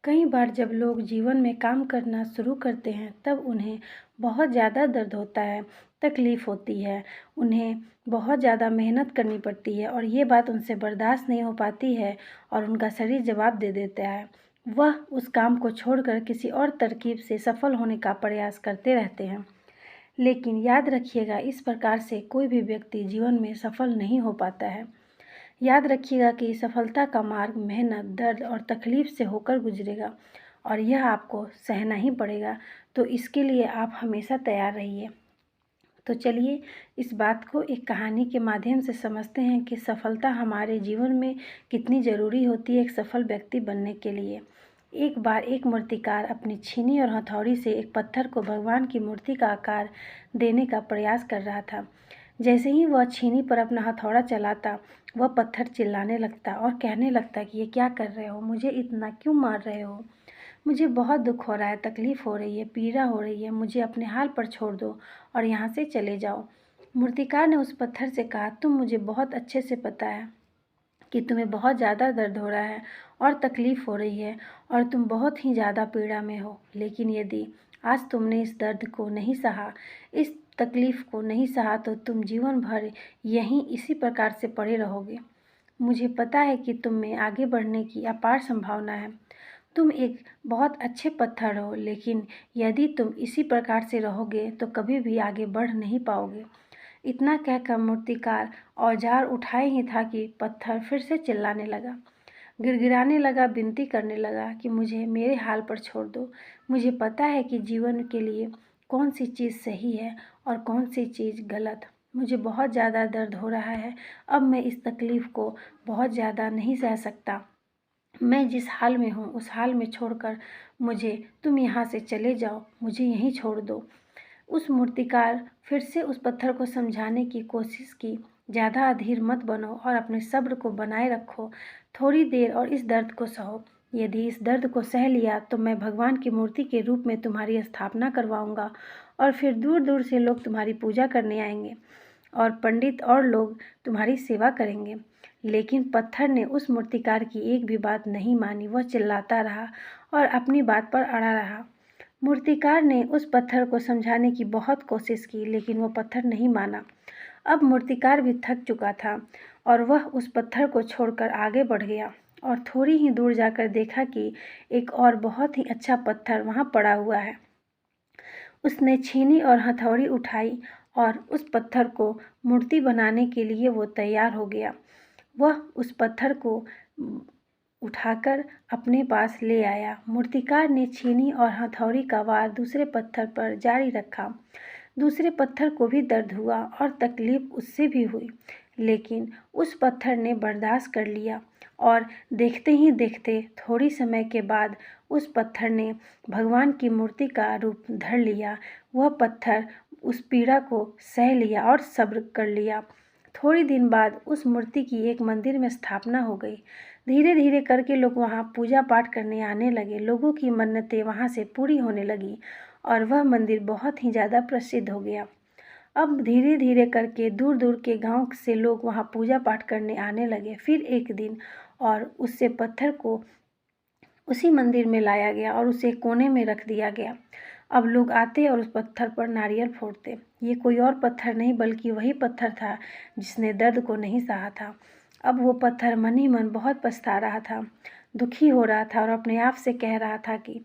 कई बार जब लोग जीवन में काम करना शुरू करते हैं तब उन्हें बहुत ज़्यादा दर्द होता है, तकलीफ़ होती है, उन्हें बहुत ज़्यादा मेहनत करनी पड़ती है और ये बात उनसे बर्दाश्त नहीं हो पाती है और उनका शरीर जवाब दे देता है। वह उस काम को छोड़कर किसी और तरकीब से सफल होने का प्रयास करते रहते हैं। लेकिन याद रखिएगा, इस प्रकार से कोई भी व्यक्ति जीवन में सफल नहीं हो पाता है। याद रखिएगा कि सफलता का मार्ग मेहनत, दर्द और तकलीफ से होकर गुजरेगा और यह आपको सहना ही पड़ेगा। तो इसके लिए आप हमेशा तैयार रहिए। तो चलिए इस बात को एक कहानी के माध्यम से समझते हैं कि सफलता हमारे जीवन में कितनी ज़रूरी होती है एक सफल व्यक्ति बनने के लिए। एक बार एक मूर्तिकार अपनी छीनी और हथौड़ी से एक पत्थर को भगवान की मूर्ति का आकार देने का प्रयास कर रहा था। जैसे ही वह छीनी पर अपना हथौड़ा चलाता, वह पत्थर चिल्लाने लगता और कहने लगता कि ये क्या कर रहे हो, मुझे इतना क्यों मार रहे हो, मुझे बहुत दुख हो रहा है, तकलीफ़ हो रही है, पीड़ा हो रही है, मुझे अपने हाल पर छोड़ दो और यहाँ से चले जाओ। मूर्तिकार ने उस पत्थर से कहा, तुम मुझे बहुत अच्छे से पता है कि तुम्हें बहुत ज़्यादा दर्द हो रहा है और तकलीफ़ हो रही है और तुम बहुत ही ज़्यादा पीड़ा में हो। लेकिन यदि आज तुमने इस दर्द को नहीं सहा, इस तकलीफ़ को नहीं सहा, तो तुम जीवन भर यहीं इसी प्रकार से पड़े रहोगे। मुझे पता है कि तुम में आगे बढ़ने की अपार संभावना है। तुम एक बहुत अच्छे पत्थर हो, लेकिन यदि तुम इसी प्रकार से रहोगे तो कभी भी आगे बढ़ नहीं पाओगे। इतना कहकर मूर्तिकार औजार उठाए ही था कि पत्थर फिर से चिल्लाने लगा, गिड़गिड़ाने लगा, विनती करने लगा कि मुझे मेरे हाल पर छोड़ दो। मुझे पता है कि जीवन के लिए कौन सी चीज़ सही है और कौन सी चीज़ गलत। मुझे बहुत ज़्यादा दर्द हो रहा है, अब मैं इस तकलीफ़ को बहुत ज़्यादा नहीं सह सकता। मैं जिस हाल में हूँ उस हाल में छोड़कर मुझे तुम यहाँ से चले जाओ, मुझे यहीं छोड़ दो। उस मूर्तिकार फिर से उस पत्थर को समझाने की कोशिश की, ज़्यादा अधीर मत बनो और अपने सब्र को बनाए रखो। थोड़ी देर और इस दर्द को सहो। यदि इस दर्द को सह लिया तो मैं भगवान की मूर्ति के रूप में तुम्हारी स्थापना करवाऊंगा और फिर दूर दूर से लोग तुम्हारी पूजा करने आएंगे और पंडित और लोग तुम्हारी सेवा करेंगे। लेकिन पत्थर ने उस मूर्तिकार की एक भी बात नहीं मानी। वह चिल्लाता रहा और अपनी बात पर अड़ा रहा। मूर्तिकार ने उस पत्थर को समझाने की बहुत कोशिश की, लेकिन वह पत्थर नहीं माना। अब मूर्तिकार भी थक चुका था और वह उस पत्थर को छोड़कर आगे बढ़ गया और थोड़ी ही दूर जाकर देखा कि एक और बहुत ही अच्छा पत्थर वहाँ पड़ा हुआ है। उसने छीनी और हथौड़ी उठाई और उस पत्थर को मूर्ति बनाने के लिए वो तैयार हो गया। वह उस पत्थर को उठाकर अपने पास ले आया। मूर्तिकार ने छीनी और हथौड़ी का वार दूसरे पत्थर पर जारी रखा। दूसरे पत्थर को भी दर्द हुआ और तकलीफ उससे भी हुई, लेकिन उस पत्थर ने बर्दाश्त कर लिया और देखते ही देखते थोड़ी समय के बाद उस पत्थर ने भगवान की मूर्ति का रूप धर लिया। वह पत्थर उस पीड़ा को सह लिया और सब्र कर लिया। थोड़ी दिन बाद उस मूर्ति की एक मंदिर में स्थापना हो गई। धीरे धीरे करके लोग वहाँ पूजा पाठ करने आने लगे। लोगों की मन्नतें वहाँ से पूरी होने लगी और वह मंदिर बहुत ही ज़्यादा प्रसिद्ध हो गया। अब धीरे धीरे करके दूर दूर के गांव से लोग वहाँ पूजा पाठ करने आने लगे। फिर एक दिन और उससे पत्थर को उसी मंदिर में लाया गया और उसे कोने में रख दिया गया। अब लोग आते और उस पत्थर पर नारियल फोड़ते। ये कोई और पत्थर नहीं बल्कि वही पत्थर था जिसने दर्द को नहीं सहा था। अब वो पत्थर मन ही मन बहुत पछता रहा था, दुखी हो रहा था और अपने आप से कह रहा था कि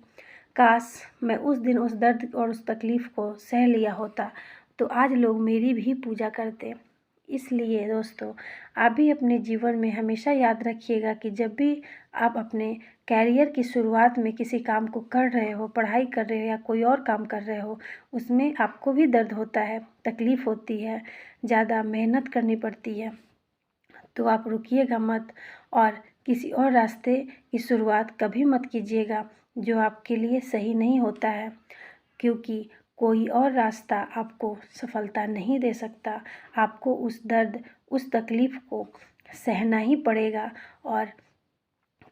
काश मैं उस दिन उस दर्द और उस तकलीफ़ को सह लिया होता तो आज लोग मेरी भी पूजा करते। इसलिए दोस्तों, आप भी अपने जीवन में हमेशा याद रखिएगा कि जब भी आप अपने कैरियर की शुरुआत में किसी काम को कर रहे हो, पढ़ाई कर रहे हो या कोई और काम कर रहे हो, उसमें आपको भी दर्द होता है, तकलीफ़ होती है, ज़्यादा मेहनत करनी पड़ती है, तो आप रुकिएगा मत और किसी और रास्ते की शुरुआत कभी मत कीजिएगा जो आपके लिए सही नहीं होता है, क्योंकि कोई और रास्ता आपको सफलता नहीं दे सकता। आपको उस दर्द, उस तकलीफ़ को सहना ही पड़ेगा और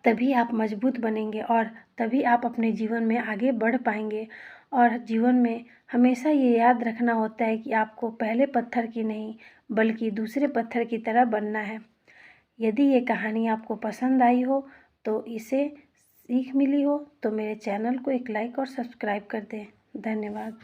तभी आप मजबूत बनेंगे और तभी आप अपने जीवन में आगे बढ़ पाएंगे। और जीवन में हमेशा ये याद रखना होता है कि आपको पहले पत्थर की नहीं बल्कि दूसरे पत्थर की तरह बनना है। यदि ये कहानी आपको पसंद आई हो तो इसे सीख मिली हो तो मेरे चैनल को एक लाइक और सब्सक्राइब कर दें। धन्यवाद।